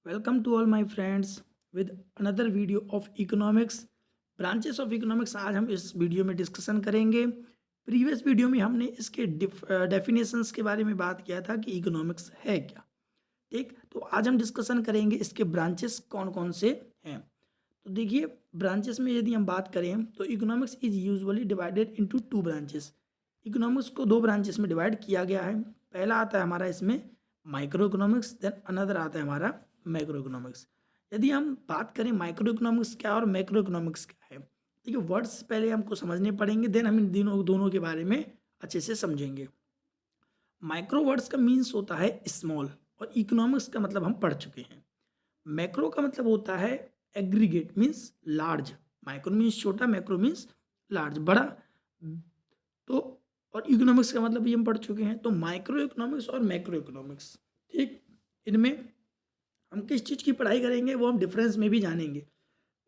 Welcome to all my friends with another video of economics branches of economics. आज हम इस video में discussion करेंगे। प्रीवियस वीडियो में हमने इसके डेफिनेशंस के बारे में बात किया था कि इकोनॉमिक्स है क्या। ठीक, तो आज हम डिस्कशन करेंगे इसके ब्रांचेस कौन कौन से हैं। तो देखिए, ब्रांचेस में यदि हम बात करें तो economics is usually divided into two branches. Economics को दो ब्रांचेस में डिवाइड किया गया है। पहला आता है हमारा इसमें माइक्रो इकोनॉमिक्स, देन अनदर आता है हमारा मैक्रो इकोनॉमिक्स। यदि हम बात करें माइक्रो इकोनॉमिक्स क्या और मैक्रो इकोनॉमिक्स क्या है, देखिए वर्ड्स पहले हमको समझने पड़ेंगे, देन हम इन दोनों के बारे में अच्छे से समझेंगे। माइक्रो वर्ड्स का मीन्स होता है स्मॉल और इकोनॉमिक्स का मतलब हम पढ़ चुके हैं। मैक्रो का मतलब होता है aggregate means large. Micro means छोटा, मैक्रो मीन्स लार्ज बड़ा। तो और इकोनॉमिक्स का मतलब भी हम पढ़ चुके हैं। तो माइक्रो इकोनॉमिक्स और मैक्रो इकोनॉमिक्स, ठीक, इनमें हम किस चीज़ की पढ़ाई करेंगे वो हम डिफरेंस में भी जानेंगे।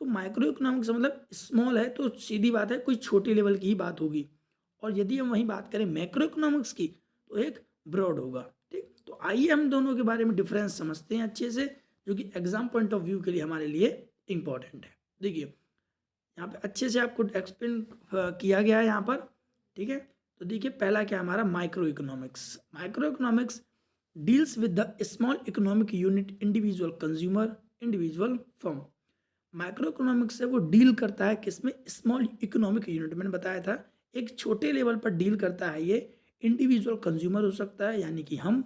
तो माइक्रो इकोनॉमिक्स मतलब स्मॉल है, तो सीधी बात है कोई छोटे लेवल की ही बात होगी। और यदि हम वहीं बात करें मैक्रो इकोनॉमिक्स की तो एक ब्रॉड होगा। ठीक, तो आइए हम दोनों के बारे में डिफरेंस समझते हैं अच्छे से, जो कि एग्जाम पॉइंट ऑफ व्यू के लिए हमारे लिए इंपॉर्टेंट है। देखिए यहाँ पे अच्छे से आपको एक्सप्लेन किया गया है यहाँ पर। ठीक है, तो देखिए पहला क्या हमारा micro economics. Micro economics deals with the small economic unit, individual consumer, individual firm. Micro economics से वो डील करता है किसमें, स्मॉल इकोनॉमिक यूनिट। मैंने बताया था एक छोटे लेवल पर डील करता है ये। इंडिविजुअल कंज्यूमर हो सकता है यानी कि हम,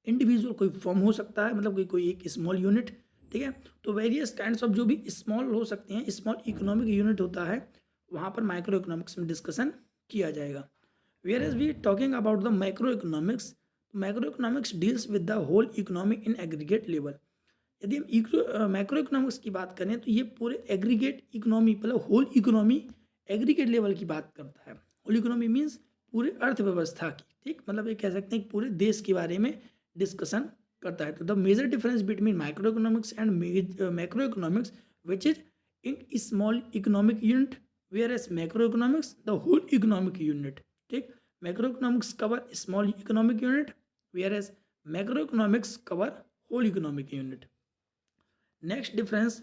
इंडिविजुअल कोई फर्म हो सकता है मतलब कोई एक स्मॉल यूनिट। ठीक है, तो वेरियस काइंड्स ऑफ जो भी स्मॉल हो सकते हैं, स्मॉल इकोनॉमिक यूनिट होता है, वहाँ पर माइक्रो इकोनॉमिक्स में डिस्कशन किया जाएगा। Where as we talking about the micro economics, micro economics deals with the whole economy in aggregate level. यदि हम मैक्रो इकोनॉमिक्स की बात करें तो ये पूरे एग्रीगेट इकोनॉमी मतलब होल इकोनॉमी एग्रीगेट लेवल की बात करता है। होल इकोनॉमी मीन्स पूरे अर्थव्यवस्था की। ठीक, मतलब ये कह सकते हैं कि पूरे देश के बारे में डिस्कशन करता है। तो the major difference between micro economics and macro economics which is in small economic unit, whereas macro economics the whole economic unit. ठीक, macro economics cover small economic unit, whereas macro economics cover whole economic unit. Next difference,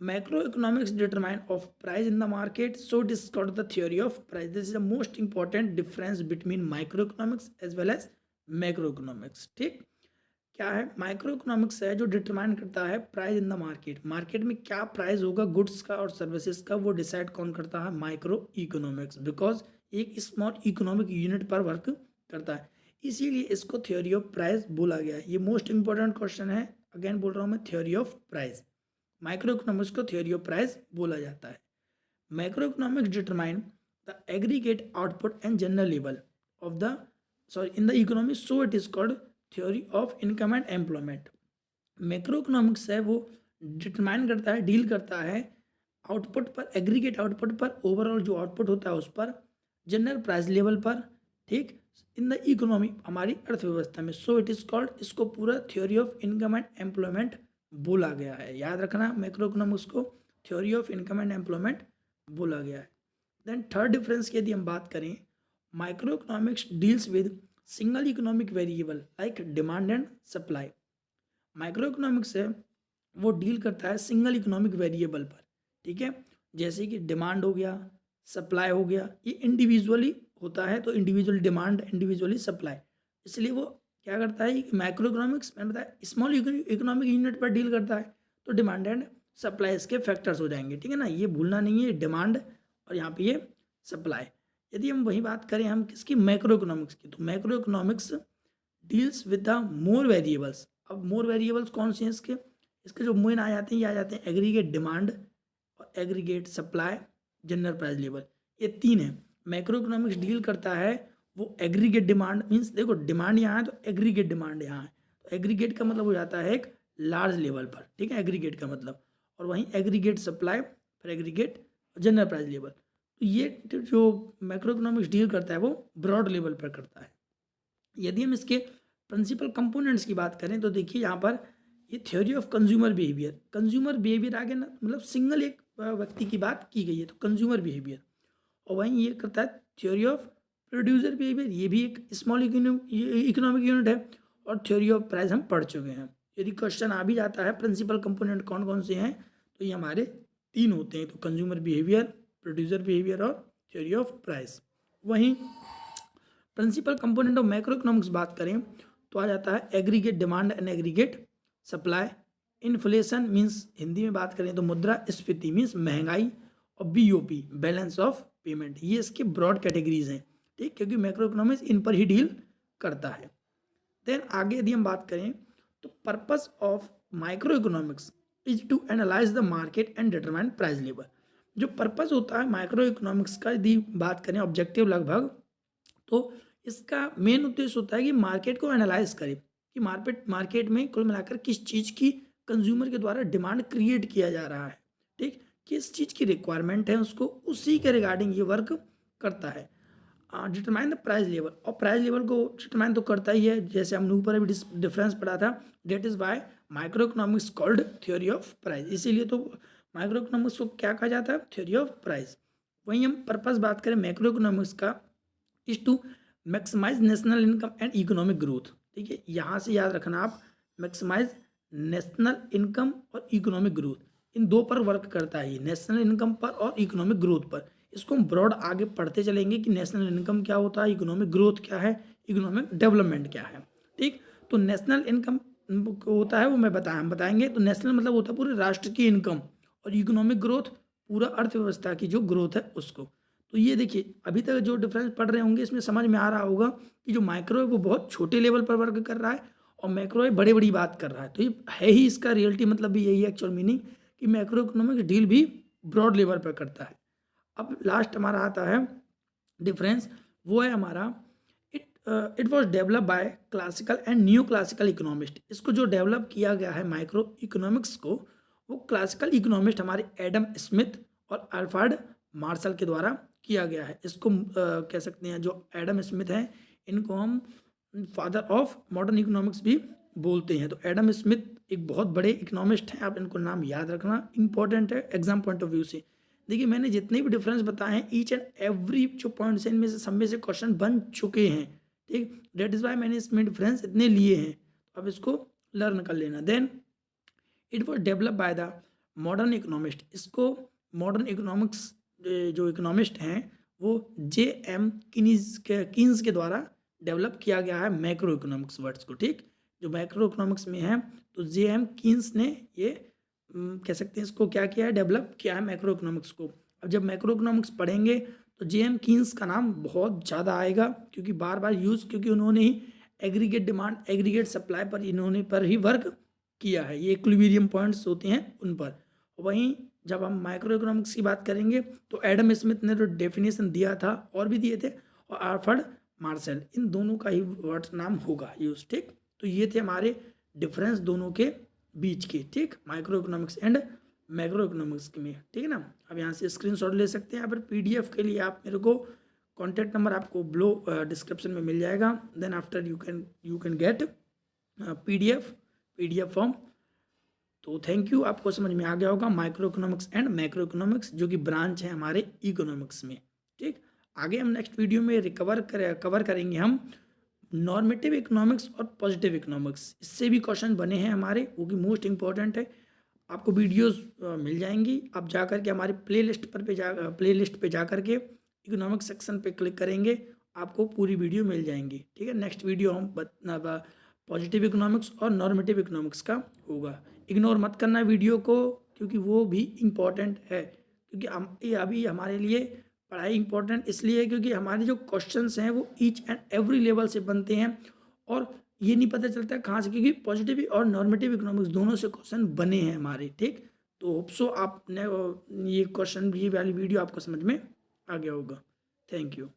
macroeconomics determine of price in the market, so it is called the theory of price. This is the most important difference between microeconomics as well as macroeconomics. ठीक, क्या है, micro economics है जो determine करता है price in the market. Market में क्या price होगा गुड्स का और सर्विसेज का, वो डिसाइड कौन करता है, माइक्रो इकोनॉमिक्स, बिकॉज एक स्मॉल इकोनॉमिक यूनिट पर वर्क करता है, इसीलिए इसको थ्योरी ऑफ प्राइस बोला गया है। ये मोस्ट इंपॉर्टेंट क्वेश्चन है, अगेन बोल रहा हूँ मैं, theory of price. Micro economics को थ्योरी ऑफ प्राइस बोला जाता है। Micro economics determine the aggregate output and general level of the in the economy, so it is called theory of income and employment. Macro economics है वो determine करता है, deal करता है आउटपुट पर, एग्रीगेट आउटपुट पर, ओवरऑल जो output होता है उस पर, जनरल प्राइस लेवल पर। ठीक, इन द इकोनॉमी हमारी अर्थव्यवस्था में, सो इट इज कॉल्ड, इसको पूरा theory of income and employment बोला गया है। याद रखना, मैक्रो इकोनॉमिक्स को theory of income and employment बोला गया है। देन थर्ड डिफरेंस की यदि हम बात करें, micro economics deals with single economic variable like demand and supply. Micro economics है वो डील करता है सिंगल इकोनॉमिक वेरिएबल पर। ठीक है, जैसे कि डिमांड हो गया, सप्लाई हो गया, ये इंडिविजुअली होता है, तो इंडिविजुअल डिमांड, इंडिविजुअली सप्लाई। इसलिए वो क्या करता है, माइक्रो इकोनॉमिक्स मैंने बताया स्मॉल इकोनॉमिक यूनिट पर डील करता है, तो डिमांड एंड सप्लाई इसके फैक्टर्स हो जाएंगे। ठीक है ना, ये भूलना नहीं है, डिमांड और यहाँ पे ये सप्लाई। यदि हम वही बात करें हम किसकी, मैक्रो इकोनॉमिक्स की, तो macro economics deals with the more variables. अब मोर वेरिएबल्स कौन से हैं इसके, इसके जो मेन आ जाते हैं, ये आ जाते हैं एग्रीगेट डिमांड और aggregate supply, general price level, ये तीन है। मैक्रो इकोनॉमिक्स डील करता है वो एग्रीगेट डिमांड, मीन्स देखो डिमांड यहाँ है तो एग्रीगेट डिमांड यहाँ है, तो एग्रीगेट का मतलब हो जाता है एक लार्ज लेवल पर। ठीक है, एग्रीगेट का मतलब, और वहीं एग्रीगेट सप्लाई, फिर एग्रीगेट जनरल प्राइस लेवल। तो ये जो मैक्रो इकोनॉमिक्स डील करता है वो ब्रॉड लेवल पर करता है। यदि हम इसके प्रिंसिपल कंपोनेंट्स की बात करें तो देखिए यहाँ पर ये theory of consumer behaviour, consumer behaviour आगे ना, मतलब सिंगल एक व्यक्ति की बात की गई है तो कंज्यूमर बिहेवियर। और वहीं ये करता है थ्योरी ऑफ प्रोड्यूसर बिहेवियर, ये भी एक स्मॉल इकोनॉमिक यूनिट है। और थ्योरी ऑफ प्राइस हम पढ़ चुके हैं। यदि क्वेश्चन आ भी जाता है प्रिंसिपल कंपोनेंट कौन कौन से हैं, तो ये हमारे 3 होते हैं, तो कंज्यूमर बिहेवियर, प्रोड्यूसर बिहेवियर और थ्योरी ऑफ प्राइस। वहीं principal component of macro economics बात करें तो आ जाता है aggregate demand and aggregate supply. Inflation means Hindi में बात करें तो मुद्रास्फीति मीन्स महंगाई, और बीओपी बैलेंस ऑफ पेमेंट, ये इसके ब्रॉड कैटेगरीज हैं, ठीक, क्योंकि मैक्रो इकोनॉमिक्स इन पर ही डील करता है। देन आगे यदि हम बात करें तो purpose of micro economics is to analyse the market and determine price level. जो पर्पस होता है माइक्रो इकोनॉमिक्स का, यदि बात करें ऑब्जेक्टिव लगभग, तो इसका मेन उद्देश्य होता है कि मार्केट को एनालाइज करे कि मार्केट में कुल मिलाकर किस चीज़ की कंज्यूमर के द्वारा डिमांड क्रिएट किया जा रहा है, ठीक, किस चीज़ की रिक्वायरमेंट है उसको, उसी के रिगार्डिंग ये वर्क करता है। डिटरमाइन द प्राइस लेवल, और प्राइस लेवल को डिटरमाइन तो करता ही है, जैसे हमने ऊपर अभी डिफरेंस पढ़ा था, that is why micro economics called theory of price, इसीलिए तो माइक्रो इकोनॉमिक्स को क्या कहा जाता है, थ्योरी ऑफ प्राइस। वहीं हम पर्पस बात करें मैक्रो इकोनॉमिक्स का, is to maximise national income and economic growth, ठीक है, यहाँ से याद रखना आप, मैक्सिमाइज नेशनल इनकम और इकोनॉमिक ग्रोथ, इन दो पर वर्क करता है, नेशनल इनकम पर और इकोनॉमिक ग्रोथ पर। इसको हम ब्रॉड आगे पढ़ते चलेंगे कि नेशनल इनकम क्या होता है, इकोनॉमिक ग्रोथ क्या है, इकोनॉमिक डेवलपमेंट क्या है, ठीक। तो नेशनल इनकम होता है वो हम बताएंगे। तो नेशनल मतलब होता है पूरे राष्ट्र की इनकम, और इकोनॉमिक ग्रोथ पूरा अर्थव्यवस्था की जो ग्रोथ है उसको। तो ये देखिए अभी तक जो डिफरेंस पढ़ रहे होंगे इसमें समझ में आ रहा होगा कि जो माइक्रो है वो बहुत छोटे लेवल पर वर्क कर रहा है, और मैक्रो है बड़े बड़ी बात कर रहा है। तो ये है ही, इसका रियलिटी मतलब भी यही है, एक्चुअल मीनिंग, कि मैक्रो इकोनॉमिक्स डील भी ब्रॉड लेवल पर करता है। अब लास्ट हमारा आता है डिफरेंस, वो है हमारा it was develop bye classical and new classical economist. इसको जो डेवलप किया गया है माइक्रो इकोनॉमिक्स को, वो क्लासिकल इकोनॉमिस्ट हमारे एडम स्मिथ और अल्फ्रेड मार्शल के द्वारा किया गया है। इसको कह सकते हैं, जो एडम स्मिथ हैं इनको हम फादर ऑफ मॉडर्न इकोनॉमिक्स भी बोलते हैं। तो एडम स्मिथ एक बहुत बड़े इकोनॉमिस्ट हैं, आप इनको नाम याद रखना, इंपॉर्टेंट है एग्जाम पॉइंट ऑफ व्यू से। देखिए मैंने जितने भी डिफरेंस बताए हैं, ईच एंड एवरी जो पॉइंट्स हैं इनमें से सब में से क्वेश्चन बन चुके हैं, ठीक, डेट इज़ वाई मैंने इसमें डिफरेंस इतने लिए हैं, अब इसको लर्न कर लेना। Then it was develop by the modern economist, इसको मॉडर्न इकोनॉमिक्स जो इकोनॉमिस्ट हैं वो J.M. कीन्स के द्वारा डेवलप किया गया है मैक्रो इकोनॉमिक्स वर्ड्स को, ठीक, जो मैक्रो इकोनॉमिक्स में है। तो J.M. कीन्स ने ये कह सकते हैं इसको क्या किया है, डेवलप किया है मैक्रो इकोनॉमिक्स को। अब जब मैक्रो इकोनॉमिक्स पढ़ेंगे तो J.M. कीन्स का नाम बहुत ज़्यादा आएगा, क्योंकि बार बार यूज़, क्योंकि उन्होंने ही एग्रीगेट डिमांड एग्रीगेट सप्लाई पर इन्होंने पर ही वर्क किया है, ये इक्विलिब्रियम पॉइंट्स होते हैं उन पर। वहीं जब हम माइक्रो इकोनॉमिक्स की बात करेंगे तो एडम स्मिथ ने जो डेफिनेशन दिया था और भी दिए थे, और अल्फ्रेड मार्शल, इन दोनों का ही वर्ड नाम होगा यूज, ठीक। तो ये थे हमारे डिफरेंस दोनों के बीच के, ठीक, micro economics and macro economics में, ठीक है ना। अब यहाँ से स्क्रीनशॉट ले सकते हैं, या फिर PDF के लिए आप मेरे को कॉन्टैक्ट नंबर आपको बिलो डिस्क्रिप्शन में मिल जाएगा। Then after you can get PDF form. तो थैंक यू, आपको समझ में आ गया होगा micro economics and macro economics, जो कि ब्रांच है हमारे इकोनॉमिक्स में, ठीक। आगे हम नेक्स्ट वीडियो में कवर करेंगे हम नॉर्मेटिव इकोनॉमिक्स और पॉजिटिव इकोनॉमिक्स। इससे भी क्वेश्चन बने हैं हमारे, वो कि मोस्ट इंपॉर्टेंट है। आपको वीडियोस मिल जाएंगी, आप जा करके हमारे प्लेलिस्ट पे जा करके इकोनॉमिक्स सेक्शन पे क्लिक करेंगे, आपको पूरी वीडियो मिल जाएंगी, ठीक है। नेक्स्ट वीडियो हम पॉजिटिव इकोनॉमिक्स और नॉर्मेटिव इकोनॉमिक्स का होगा। इग्नोर मत करना वीडियो को, क्योंकि वो भी इम्पॉर्टेंट है, क्योंकि हम ये अभी हमारे लिए पढ़ाई इम्पॉर्टेंट इसलिए है क्योंकि हमारे जो क्वेश्चंस हैं वो ईच एंड एवरी लेवल से बनते हैं, और ये नहीं पता चलता कहाँ से, क्योंकि पॉजिटिव और नॉर्मेटिव इकोनॉमिक्स दोनों से क्वेश्चन बने हैं हमारे, ठीक। तो होप सो आपने ये वाली वीडियो आपको समझ में आ गया होगा। Thank you.